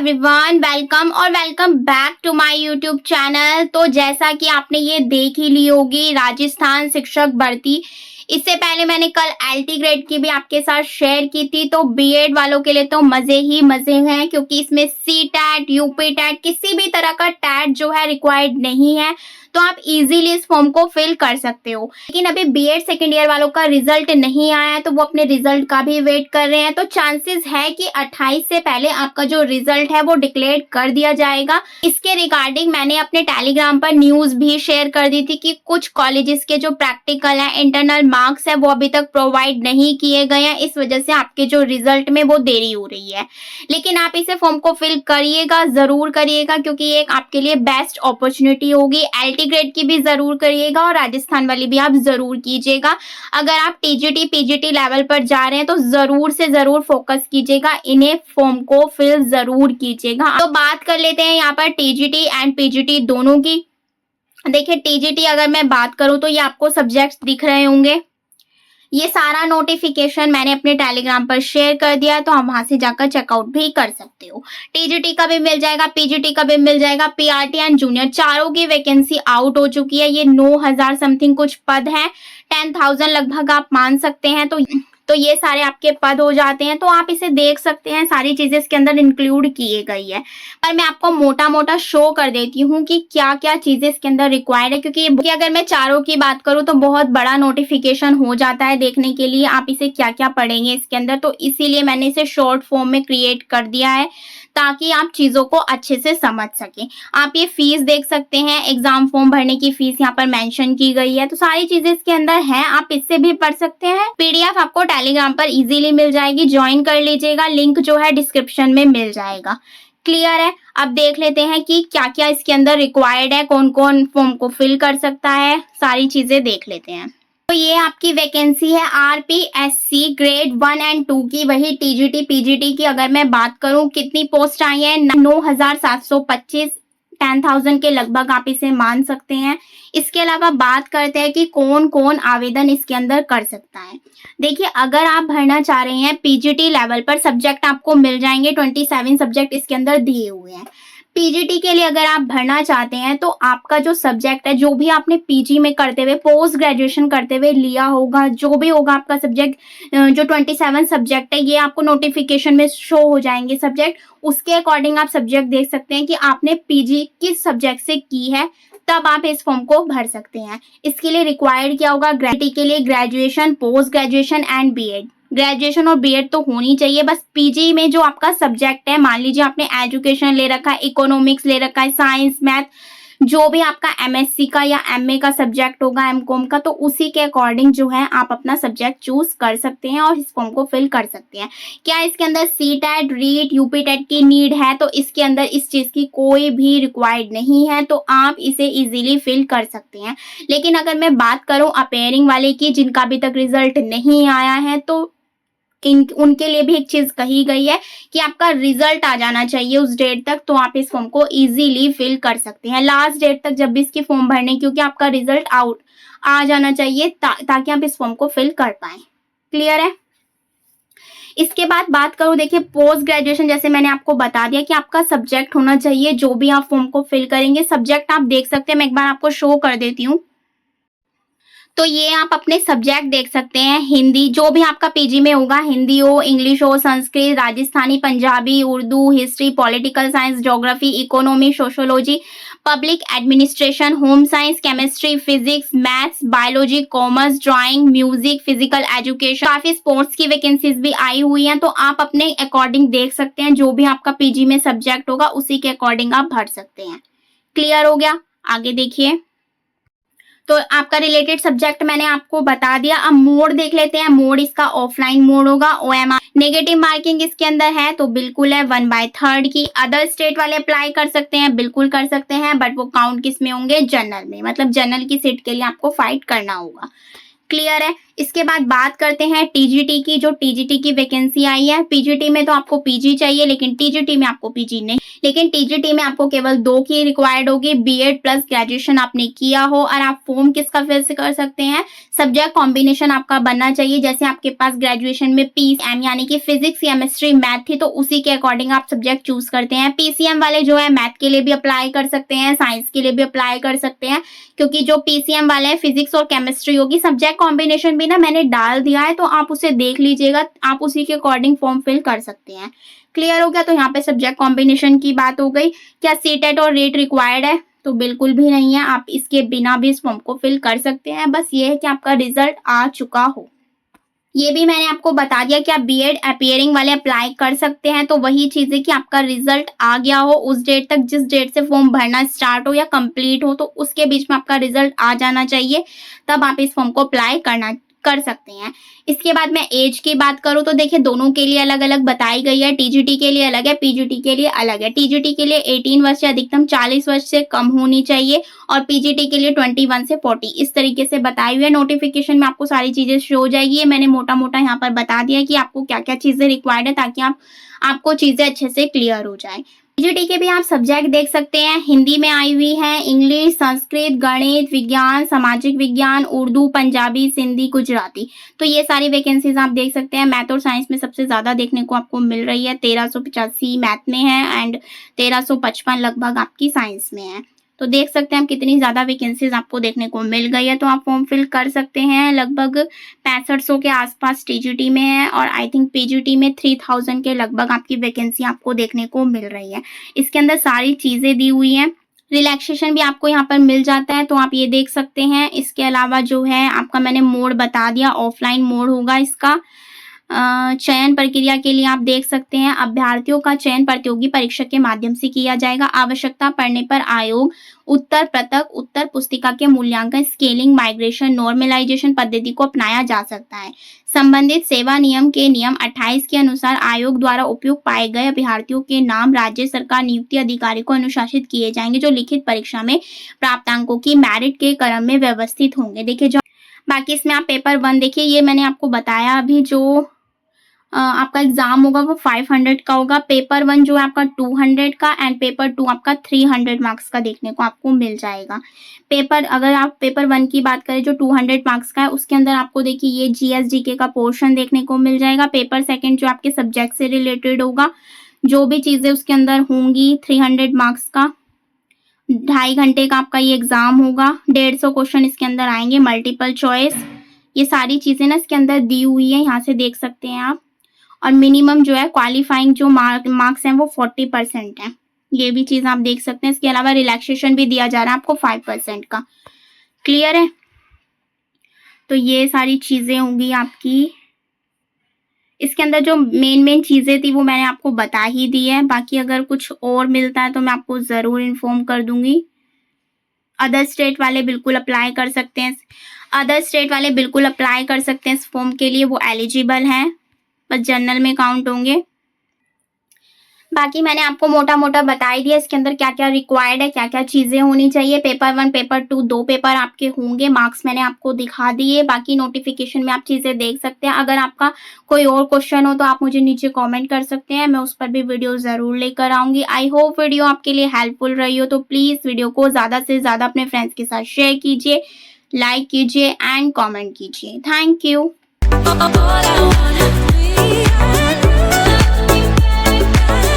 Everyone, welcome back to my YouTube channel. तो जैसा कि आपने ये देख ही ली होगी राजस्थान शिक्षक भर्ती, इससे पहले मैंने कल एलटी ग्रेड की भी आपके साथ शेयर की थी। तो बीएड वालों के लिए तो मजे ही मजे हैं, क्योंकि इसमें सी टैट, यूपी टैट, किसी भी तरह का टैट जो है रिक्वायर्ड नहीं है, तो आप इजीली इस फॉर्म को फिल कर सकते हो। लेकिन अभी बीएड सेकेंड ईयर वालों का रिजल्ट नहीं आया है, तो वो अपने रिजल्ट का भी वेट कर रहे हैं। तो चांसेस है कि 28 से पहले आपका जो रिजल्ट है वो डिक्लेयर कर दिया जाएगा। इसके रिगार्डिंग मैंने अपने टेलीग्राम पर न्यूज भी शेयर कर दी थी कि कुछ कॉलेजेस के जो प्रैक्टिकल है, इंटरनल मार्क्स है, वो अभी तक प्रोवाइड नहीं किए गए हैं। इस वजह से आपके जो रिजल्ट में वो देरी हो रही है। लेकिन आप इसे फॉर्म को फिल करिएगा, जरूर करिएगा, क्योंकि ये एक आपके लिए बेस्ट अपॉर्चुनिटी होगी। एलटी ग्रेड की भी जरूर करिएगा और राजस्थान वाली भी आप जरूर कीजिएगा। अगर आप टीजीटी पीजीटी लेवल पर जा रहे हैं तो जरूर से जरूर फोकस कीजिएगा, इन्हें फॉर्म को फिल जरूर कीजिएगा। तो बात कर लेते हैं यहाँ पर टीजीटी एंड पीजीटी दोनों की। देखिए, टीजीटी अगर मैं बात करूं तो ये आपको सब्जेक्ट्स दिख रहे होंगे। ये सारा नोटिफिकेशन मैंने अपने टेलीग्राम पर शेयर कर दिया है, तो हम वहां से जाकर चेकआउट भी कर सकते हो। टीजीटी का भी मिल जाएगा, पीजीटी का भी मिल जाएगा, पीआरटी एंड जूनियर चारों की वैकेंसी आउट हो चुकी है। ये 9,000 समथिंग कुछ पद हैं, 10,000 लगभग आप मान सकते हैं। तो ये सारे आपके पद हो जाते हैं, तो आप इसे देख सकते हैं, सारी चीजें इसके अंदर इंक्लूड किए गई है। पर मैं आपको मोटा मोटा शो कर देती हूँ कि क्या क्या चीजें इसके अंदर रिक्वायर्ड है, क्योंकि अगर मैं चारों की बात करूँ तो बहुत बड़ा नोटिफिकेशन हो जाता है देखने के लिए, आप इसे क्या क्या पढ़ेंगे इसके अंदर। तो इसीलिए मैंने इसे शॉर्ट फॉर्म में क्रिएट कर दिया है, ताकि आप चीजों को अच्छे से समझ सकें। आप ये फीस देख सकते हैं, एग्जाम फॉर्म भरने की फीस यहाँ पर मेंशन की गई है। तो सारी चीजें इसके अंदर हैं, आप इससे भी पढ़ सकते हैं। पीडीएफ आपको टेलीग्राम पर इजीली मिल जाएगी, ज्वाइन कर लीजिएगा, लिंक जो है डिस्क्रिप्शन में मिल जाएगा। क्लियर है? अब देख लेते हैं कि क्या क्या इसके अंदर रिक्वायर्ड है, कौन कौन फॉर्म को फिल कर सकता है, सारी चीजें देख लेते हैं। तो ये आपकी वैकेंसी है आरपीएससी ग्रेड 1 एंड 2 की। वही टीजीटी पीजीटी की अगर मैं बात करूं, कितनी पोस्ट आई है? 9,725, 10,000 के लगभग आप इसे मान सकते हैं। इसके अलावा बात करते हैं कि कौन कौन आवेदन इसके अंदर कर सकता है। देखिए, अगर आप भरना चाह रहे हैं पीजीटी लेवल पर, सब्जेक्ट आपको मिल जाएंगे, 27 सब्जेक्ट इसके अंदर दिए हुए हैं। पीजीटी के लिए अगर आप भरना चाहते हैं तो आपका जो सब्जेक्ट है, जो भी आपने पीजी में करते हुए, पोस्ट ग्रेजुएशन करते हुए लिया होगा, जो भी होगा आपका सब्जेक्ट, जो 27 सब्जेक्ट है, ये आपको नोटिफिकेशन में शो हो जाएंगे सब्जेक्ट। उसके अकॉर्डिंग आप सब्जेक्ट देख सकते हैं कि आपने पीजी किस सब्जेक्ट से की है, तब आप इस फॉर्म को भर सकते हैं। इसके लिए रिक्वायर्ड क्या होगा? ग्रेजुएटी के लिए graduation, post graduation and BEd. Graduation और बीएड तो होनी चाहिए। बस पीजी में जो आपका सब्जेक्ट है, मान लीजिए आपने एजुकेशन ले रखा है, इकोनॉमिक्स ले रखा है, साइंस, मैथ, जो भी आपका एमएससी का या एमए का सब्जेक्ट होगा, एमकॉम का, तो उसी के अकॉर्डिंग जो है आप अपना सब्जेक्ट चूज कर सकते हैं और इस फॉर्म को फिल कर सकते हैं। क्या इसके अंदर सी टैट, रीट, यूपी टैट की नीड है? तो इसके अंदर इस चीज की कोई भी रिक्वायर्ड नहीं है, तो आप इसे इजीली फिल कर सकते हैं। लेकिन अगर मैं बात करूं अपेयरिंग वाले की, जिनका अभी तक रिजल्ट नहीं आया है, तो उनके लिए भी एक चीज कही गई है कि आपका रिजल्ट आ जाना चाहिए उस डेट तक, तो आप इस फॉर्म को इजीली फिल कर सकते हैं। लास्ट डेट तक जब भी इसकी फॉर्म भरने, क्योंकि आपका रिजल्ट आउट आ जाना चाहिए ताकि आप इस फॉर्म को फिल कर पाए। क्लियर है? इसके बाद बात करूं, देखिए पोस्ट ग्रेजुएशन, जैसे मैंने आपको बता दिया कि आपका सब्जेक्ट होना चाहिए, जो भी आप फॉर्म को फिल करेंगे। सब्जेक्ट आप देख सकते हैं, मैं एक बार आपको शो कर देती हूँ। तो ये आप अपने सब्जेक्ट देख सकते हैं। हिंदी, जो भी आपका पीजी में होगा, हिंदी हो, इंग्लिश हो, Sanskrit, Rajasthani, Punjabi, Urdu, history, political science, geography, economy, sociology, public administration, home science, chemistry, physics, maths, biology, commerce, drawing, music, physical education, काफी स्पोर्ट्स की वैकेंसीज भी आई हुई हैं। तो आप अपने अकॉर्डिंग देख सकते हैं, जो भी आपका पीजी में सब्जेक्ट होगा उसी के अकॉर्डिंग आप भर सकते हैं। क्लियर हो गया? आगे देखिए, तो आपका रिलेटेड सब्जेक्ट मैंने आपको बता दिया। अब मोड देख लेते हैं। मोड इसका ऑफलाइन मोड होगा। ओएमआर नेगेटिव मार्किंग इसके अंदर है, तो बिल्कुल है 1/3 की। अदर स्टेट वाले अप्लाई कर सकते हैं, बिल्कुल कर सकते हैं, बट वो काउंट किस में होंगे? जनरल में। मतलब जनरल की सीट के लिए आपको फाइट करना होगा। क्लियर है? इसके बाद बात करते हैं टीजीटी की। जो टीजीटी की वैकेंसी आई है, पीजीटी में तो आपको पीजी चाहिए लेकिन टीजीटी में आपको पीजी नहीं, लेकिन टीजीटी में आपको केवल 2 की रिक्वायर्ड होगी, बीएड प्लस ग्रेजुएशन आपने किया हो। और आप फॉर्म किसका फिल से कर सकते हैं, सब्जेक्ट कॉम्बिनेशन आपका बनना चाहिए। जैसे आपके पास ग्रेजुएशन में पीसीएम यानी कि फिजिक्स, केमिस्ट्री, मैथ थी तो उसी के अकॉर्डिंग आप सब्जेक्ट चूज करते हैं। पीसीएम वाले जो है मैथ के लिए भी अप्लाई कर सकते हैं, साइंस के लिए भी अप्लाई कर सकते हैं, क्योंकि जो पीसीएम वाले हैं फिजिक्स और केमिस्ट्री होगी। सब्जेक्ट कॉम्बिनेशन भी ना मैंने डाल दिया है तो आप उसे देख लीजिएगा, आप उसी के अकॉर्डिंग फॉर्म फिल कर सकते हैं। क्लियर हो गया। तो यहाँ पे सब्जेक्ट कॉम्बिनेशन की बात हो गई। क्या सीटेट और रेट रिक्वायर्ड है, तो बिल्कुल भी नहीं है, आप इसके बिना भी इस फॉर्म को फिल कर सकते हैं। बस ये है कि आपका रिजल्ट आ चुका हो। ये भी मैंने आपको बता दिया कि आप बीएड अपीयरिंग वाले अप्लाई कर सकते हैं। तो वही चीज है कि आपका रिजल्ट आ गया हो उस डेट तक, जिस डेट से फॉर्म भरना स्टार्ट हो या कंप्लीट हो, तो उसके बीच में आपका रिजल्ट आ जाना चाहिए, तब आप इस फॉर्म को अप्लाई कर सकते हैं। इसके बाद मैं एज की बात करूं तो देखिए दोनों के लिए अलग अलग बताई गई है। टीजीटी के लिए अलग है, पीजीटी के लिए अलग है। टीजीटी के लिए 18 वर्ष से अधिकतम 40 वर्ष से कम होनी चाहिए और पीजीटी के लिए 21 से 40 इस तरीके से बताई हुई है। नोटिफिकेशन में आपको सारी चीजें शो हो जाएगी। मैंने मोटा मोटा यहाँ पर बता दिया कि आपको क्या क्या चीजें रिक्वायर्ड है, ताकि आपको चीजें अच्छे से क्लियर हो जाए। पीजीटी के भी आप सब्जेक्ट देख सकते हैं, हिंदी में आई हुई है, इंग्लिश, संस्कृत, गणित, विज्ञान, सामाजिक विज्ञान, उर्दू, पंजाबी, सिंधी, गुजराती। तो ये सारी वैकेंसीज आप देख सकते हैं। मैथ और साइंस में सबसे ज्यादा देखने को आपको मिल रही है, 1385 मैथ में है एंड 1355 लगभग आपकी साइंस में है। तो देख सकते हैं हम कितनी ज्यादा वैकेंसीज आपको देखने को मिल गई है। तो आप फॉर्म फिल कर सकते हैं। लगभग 6500 के आसपास टीजीटी में है और आई थिंक पीजीटी में 3000 के लगभग आपकी वैकेंसी आपको देखने को मिल रही है। इसके अंदर सारी चीजें दी हुई हैं। रिलैक्सेशन भी आपको यहाँ पर मिल जाता है, तो आप ये देख सकते हैं। इसके अलावा जो है आपका मैंने मोड बता दिया, ऑफलाइन मोड होगा इसका। चयन प्रक्रिया के लिए आप देख सकते हैं, अभ्यर्थियों का चयन प्रतियोगी परीक्षा के माध्यम से किया जाएगा। आवश्यकता पड़ने पर आयोग उत्तर पृथक उत्तर पुस्तिका के मूल्यांकन, स्केलिंग, माइग्रेशन, नॉर्मलाइजेशन पद्धति को अपनाया जा सकता है। संबंधित सेवा नियम के नियम 28 के अनुसार आयोग द्वारा उपयुक्त पाए गए अभ्यर्थियों के नाम राज्य सरकार नियुक्ति अधिकारी को अनुशासित किए जाएंगे, जो लिखित परीक्षा में प्राप्त अंकों की मेरिट के क्रम में व्यवस्थित होंगे। देखिए जो बाकी इसमें आप पेपर 1 देखिए, ये मैंने आपको बताया अभी, जो आपका एग्जाम होगा वो 500 का होगा। पेपर 1 जो है आपका 200 का एंड पेपर 2 आपका 300 मार्क्स का देखने को आपको मिल जाएगा। अगर आप पेपर 1 की बात करें जो 200 मार्क्स का है, उसके अंदर आपको देखिए ये जीएसडीके का पोर्शन देखने को मिल जाएगा। पेपर 2 जो आपके सब्जेक्ट से रिलेटेड होगा, जो भी चीजें उसके अंदर होंगी 300 मार्क्स का, 2.5 घंटे का आपका ये एग्जाम होगा। 150 क्वेश्चन इसके अंदर आएंगे, मल्टीपल चॉइस। ये सारी चीजें ना इसके अंदर दी हुई है, यहाँ से देख सकते हैं आप। और मिनिमम जो है क्वालिफाइंग जो मार्क्स हैं वो 40% है, ये भी चीज आप देख सकते हैं। इसके अलावा रिलैक्सेशन भी दिया जा रहा है आपको 5% का। क्लियर है। तो ये सारी चीजें होंगी आपकी। इसके अंदर जो मेन चीजें थी वो मैंने आपको बता ही दी है। बाकी अगर कुछ और मिलता है तो मैं आपको जरूर इन्फॉर्म कर दूंगी। अदर स्टेट वाले बिल्कुल अप्लाई कर सकते हैं, इस फॉर्म के लिए, वो एलिजिबल हैं, बस जनरल में काउंट होंगे। बाकी मैंने आपको मोटा मोटा बता ही दिया इसके अंदर क्या क्या रिक्वायर्ड है, क्या क्या चीजें होनी चाहिए। पेपर 1 पेपर 2 2 पेपर आपके होंगे, मार्क्स मैंने आपको दिखा दिए। बाकी नोटिफिकेशन में आप चीजें देख सकते हैं। अगर आपका कोई और क्वेश्चन हो तो आप मुझे नीचे कमेंट कर सकते हैं, मैं उस पर भी वीडियो जरूर लेकर आऊंगी। आई होप वीडियो आपके लिए हेल्पफुल रही हो, तो प्लीज वीडियो को ज्यादा से ज्यादा अपने फ्रेंड्स के साथ शेयर कीजिए, लाइक कीजिए एंड कॉमेंट कीजिए। Thank you.